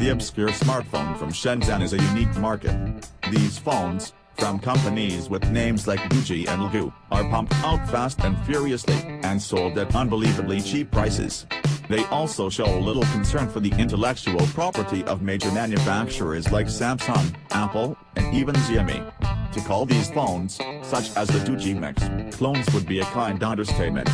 The obscure smartphone from Shenzhen is a unique market. These phones, from companies with names like Gucci and Legu, are pumped out fast and furiously, and sold at unbelievably cheap prices. They also show little concern for the intellectual property of major manufacturers like Samsung, Apple, and even Xiaomi. To call these phones, such as the Gucci Mix, clones would be a kind understatement.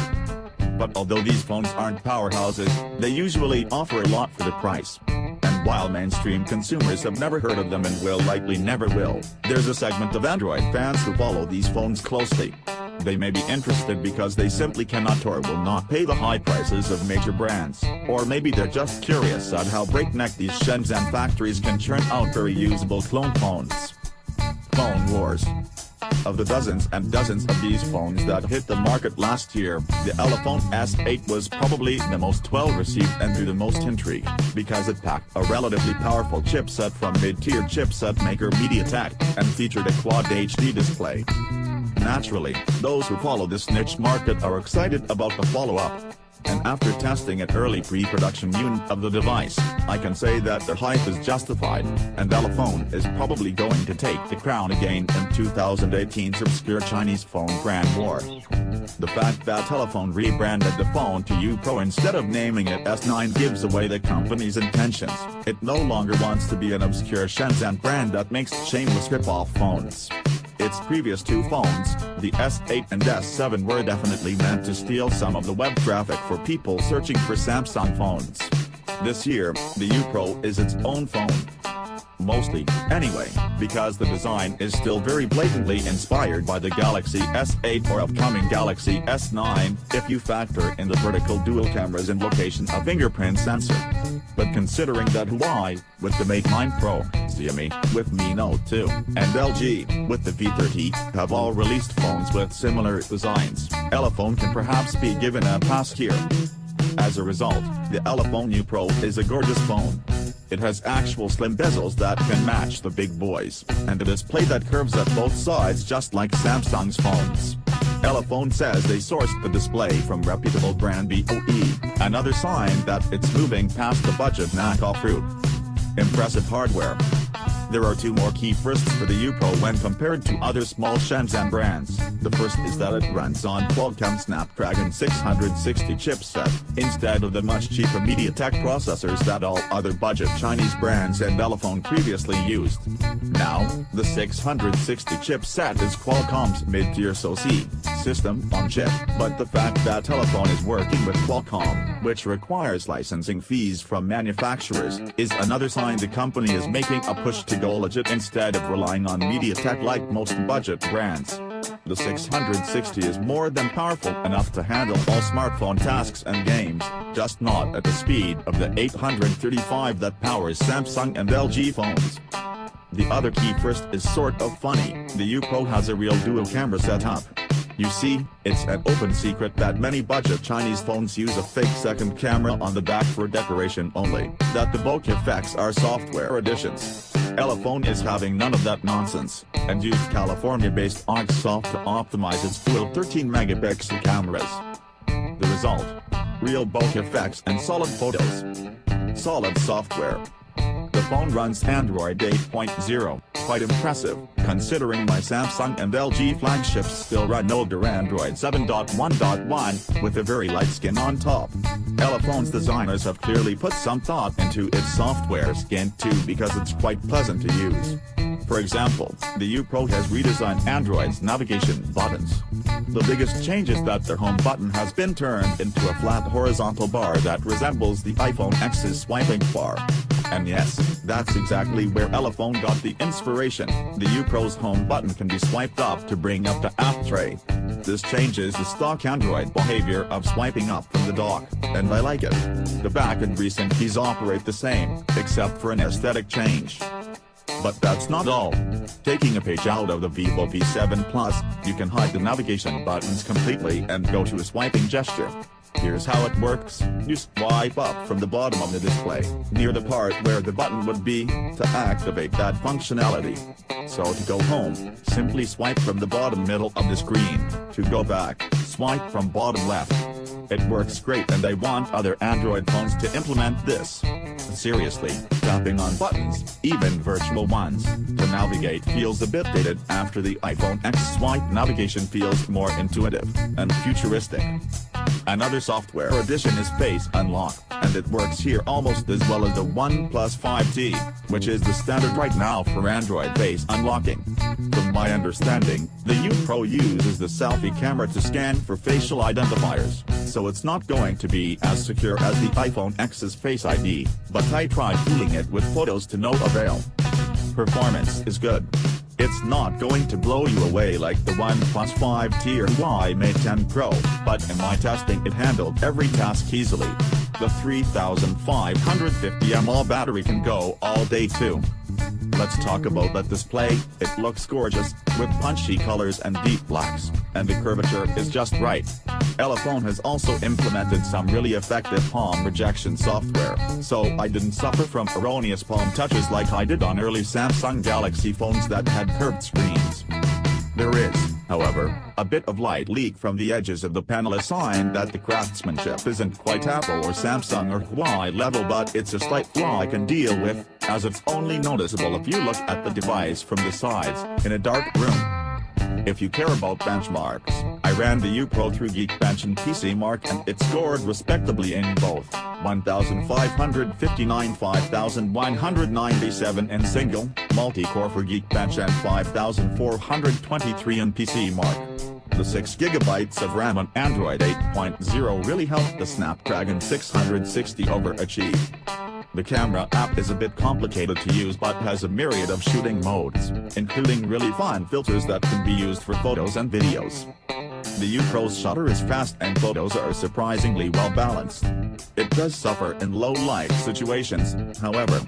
But although these phones aren't powerhouses, they usually offer a lot for the price. And while mainstream consumers have never heard of them and will likely never will, there's a segment of Android fans who follow these phones closely. They may be interested because they simply cannot or will not pay the high prices of major brands, or maybe they're just curious at how breakneck these Shenzhen factories can churn out very usable clone phones. Phone wars. Of the dozens and dozens of these phones that hit the market last year, the Elephone S8 was probably the most well-received and drew the most intrigue, because it packed a relatively powerful chipset from mid-tier chipset maker MediaTek, and featured a Quad HD display. Naturally, those who follow this niche market are excited about the follow-up. And after testing an early pre-production unit of the device, I can say that the hype is justified, and Elephone is probably going to take the crown again in 2018's obscure Chinese phone brand war. The fact that Elephone rebranded the phone to U Pro instead of naming it S9 gives away the company's intentions. It no longer wants to be an obscure Shenzhen brand that makes shameless rip-off phones. Its previous two phones, the S8 and S7, were definitely meant to steal some of the web traffic for people searching for Samsung phones. This year, the U Pro is its own phone. Mostly, anyway, because the design is still very blatantly inspired by the Galaxy S8 or upcoming Galaxy S9, if you factor in the vertical dual cameras and location a fingerprint sensor. But considering that Huawei, with the Mate 9 Pro, Xiaomi, with Mi Note 2, and LG, with the V30, have all released phones with similar designs, Elephone can perhaps be given a pass here. As a result, the Elephone U Pro is a gorgeous phone. It has actual slim bezels that can match the big boys, and a display that curves at both sides just like Samsung's phones. Elephone says they sourced the display from reputable brand BOE, another sign that it's moving past the budget knockoff route. Impressive hardware. There are two more key firsts for the U Pro when compared to other small Shenzhen brands. The first is that it runs on Qualcomm Snapdragon 660 chipset, instead of the much cheaper MediaTek processors that all other budget Chinese brands and Elephone previously used. Now, the 660 chipset is Qualcomm's mid-tier SoC system on chip, but the fact that Elephone is working with Qualcomm, which requires licensing fees from manufacturers, is another sign the company is making a push to go legit instead of relying on MediaTek like most budget brands. The 660 is more than powerful enough to handle all smartphone tasks and games, just not at the speed of the 835 that powers Samsung and LG phones. The other key first is sort of funny. The U Pro has a real dual camera setup. You see, it's an open secret that many budget Chinese phones use a fake second camera on the back for decoration only, that the bokeh effects are software additions. Elephone is having none of that nonsense, and used California-based Arcsoft to optimize its dual 13-megapixel cameras. The result? Real bokeh effects and solid photos. Solid software. The phone runs Android 8.0, quite impressive, considering my Samsung and LG flagships still run older Android 7.1.1, with a very light skin on top. Elephone's designers have clearly put some thought into its software skin too, because it's quite pleasant to use. For example, the U Pro has redesigned Android's navigation buttons. The biggest change is that their home button has been turned into a flat horizontal bar that resembles the iPhone X's swiping bar. And yes, that's exactly where Elephone got the inspiration. The U Pro's home button can be swiped up to bring up the app tray. This changes the stock Android behavior of swiping up from the dock, and I like it. The back and recent keys operate the same, except for an aesthetic change. But that's not all. Taking a page out of the Vivo V7 Plus, you can hide the navigation buttons completely and go to a swiping gesture. Here's how it works. You swipe up from the bottom of the display, near the part where the button would be, to activate that functionality. So to go home, simply swipe from the bottom middle of the screen. To go back, swipe from bottom left. It works great, and I want other Android phones to implement this. Seriously, tapping on buttons, even virtual ones, to navigate feels a bit dated after the iPhone X swipe navigation feels more intuitive and futuristic. Another software addition is Face Unlock, and it works here almost as well as the OnePlus 5T, which is the standard right now for Android face unlocking. From my understanding, the U Pro uses the selfie camera to scan for facial identifiers, so it's not going to be as secure as the iPhone X's Face ID, but I tried fooling it with photos to no avail. Performance is good. It's not going to blow you away like the OnePlus 5T or Huawei Mate 10 Pro, but in my testing it handled every task easily. The 3550 mAh battery can go all day too. Let's talk about that display. It looks gorgeous, with punchy colors and deep blacks, and the curvature is just right. Elephone has also implemented some really effective palm rejection software, so I didn't suffer from erroneous palm touches like I did on early Samsung Galaxy phones that had curved screens. There is, however, a bit of light leak from the edges of the panel, a sign that the craftsmanship isn't quite Apple or Samsung or Huawei level, but it's a slight flaw I can deal with, as it's only noticeable if you look at the device from the sides, in a dark room. If you care about benchmarks, I ran the U Pro through Geekbench and PCMark, and it scored respectably in both 1,559, 5,197 in single, multi-core for Geekbench, and 5,423 in PCMark. The 6GB of RAM on Android 8.0 really helped the Snapdragon 660 overachieve. The camera app is a bit complicated to use but has a myriad of shooting modes, including really fun filters that can be used for photos and videos. The U Pro's shutter is fast and photos are surprisingly well balanced. It does suffer in low light situations, however.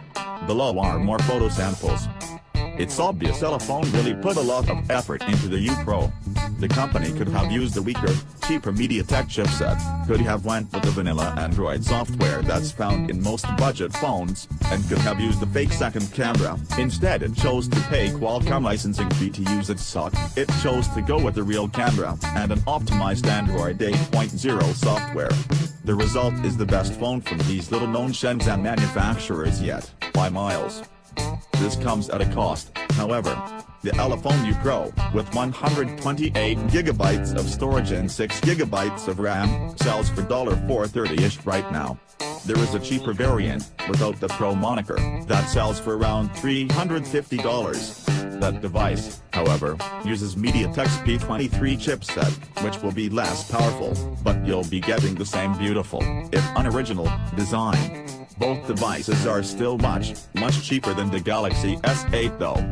Below are more photo samples. It's obvious Elephone really put a lot of effort into the U Pro. The company could have used a weaker, cheaper MediaTek chipset, could have went with the vanilla Android software that's found in most budget phones, and could have used the fake second camera. Instead it chose to pay Qualcomm licensing fee to use its SOC. It chose to go with the real camera, and an optimized Android 8.0 software. The result is the best phone from these little-known Shenzhen manufacturers yet, by miles. This comes at a cost, however. The Elephone U Pro, with 128GB of storage and 6GB of RAM, sells for $430-ish right now. There is a cheaper variant, without the Pro moniker, that sells for around $350. That device, however, uses MediaTek's P23 chipset, which will be less powerful, but you'll be getting the same beautiful, if unoriginal, design. Both devices are still much cheaper than the Galaxy S8 though.